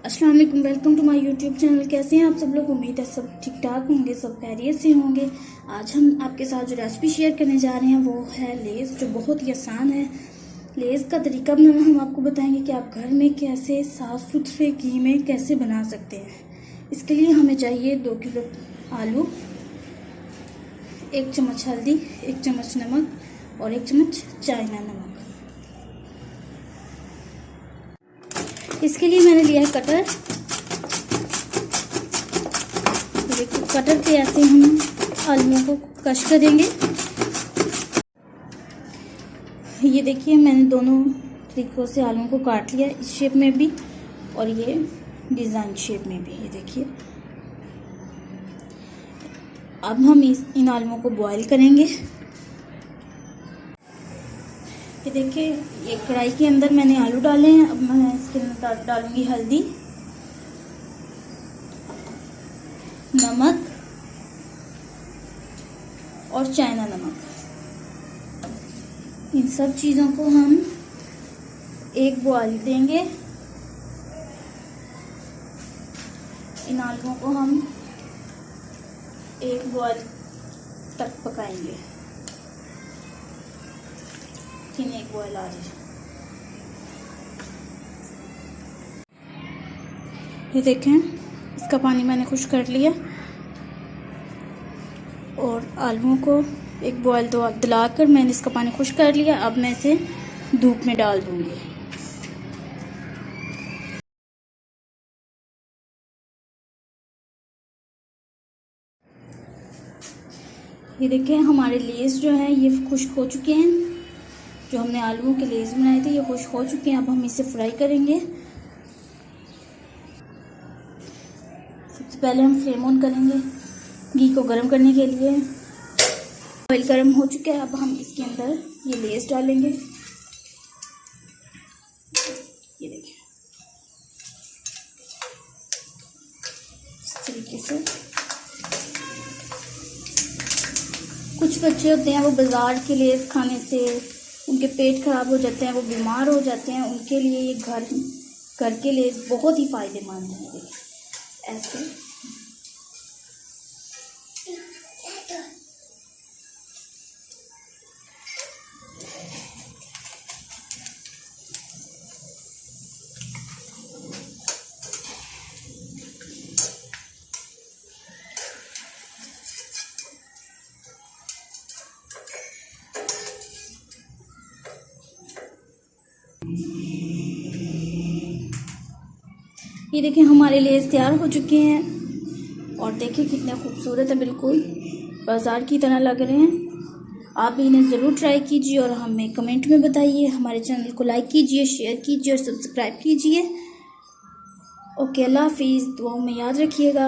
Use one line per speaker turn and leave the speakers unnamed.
अस्सलाम वालेकुम, welcome to my YouTube channel. कैसे हैं आप सब लोग? उम्मीद है सब ठीक ठाक होंगे, सब खैरियत से होंगे। आज हम आपके साथ जो रेसिपी शेयर करने जा रहे हैं वो है लेस, जो बहुत ही आसान है। लेस का तरीका बनाना हम आपको बताएंगे कि आप घर में कैसे साफ़ सुथरे घी में कैसे बना सकते हैं। इसके लिए हमें चाहिए 2 किलो आलू, 1 चम्मच हल्दी, 1 चम्मच नमक और 1 चम्मच चाइना नमक। इसके लिए मैंने लिया है कटर। देखिए कटर पे ऐसे हम आलूओं को कश करेंगे। ये देखिए मैंने दोनों तरीकों से आलूओं को काट लिया, इस शेप में भी और ये डिज़ाइन शेप में भी। ये देखिए अब हम इन आलूओं को बॉईल करेंगे। ये देखिए ये कढ़ाई के अंदर मैंने आलू डाले हैं। अब मैं इसके अंदर डालूंगी हल्दी, नमक और चाइना नमक। इन सब चीज़ों को हम एक बॉईल देंगे। इन आलूओं को हम एक बॉईल तक पकाएंगे, एक बॉईल आ जाए। ये देखें इसका पानी मैंने खुश कर लिया और आलूओं को एक बॉईल दिलाकर मैंने इसका पानी खुश कर लिया। अब मैं इसे धूप में डाल दूंगी। ये देखें हमारे लेस जो है ये खुश्क हो चुके हैं। जो हमने आलूओं के लेस बनाए थे ये खुश्क हो चुके हैं। अब हम इसे फ्राई करेंगे। सबसे पहले हम फ्लेम ऑन करेंगे घी को गर्म करने के लिए। ऑयल गर्म हो चुका है। अब हम इसके अंदर ये लेस डालेंगे। ये देखिए इस तरीके से। कुछ बच्चे होते हैं वो बाजार के लेस खाने से उनके पेट खराब हो जाते हैं, वो बीमार हो जाते हैं। उनके लिए ये घर के लेस बहुत ही फायदेमंद है। देखिए ऐसे ये देखिए हमारे लेस तैयार हो चुके हैं और देखिए कितने खूबसूरत है, बिल्कुल बाजार की तरह लग रहे हैं। आप इन्हें ज़रूर ट्राई कीजिए और हमें कमेंट में बताइए। हमारे चैनल को लाइक कीजिए, शेयर कीजिए और सब्सक्राइब कीजिए। ओके, अल्लाह हाफिज़। दुआओं में याद रखिएगा।